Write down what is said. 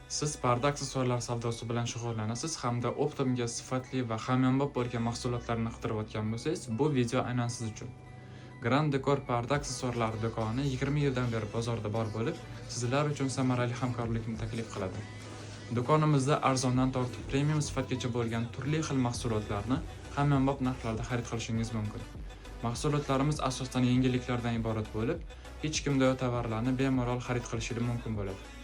Siz parda aksessuarlar savdosi bilan shug'ullanasiz hamda optimga sifatli va hamyonbop bo'lgan mahsulotlarni qidirayotgan bo'lsangiz, bu video aynan siz uchun. Grand Decor parda aksessuarlari do'koni 20 yildan beri bozorda bor bo'lib, sizlar uchun samarali hamkorlikni taklif qiladi. Do'konimizda arzondan tortib premium sifatgacha bo'lgan turli xil mahsulotlarni hamyonbop narxlarda xarid qilishingiz mumkin. Mahsulotlarimiz asosan yengilliklardan iborat bo'lib, hech kim tovarlarni bemalol xarid qilishingiz mumkin bo'ladi.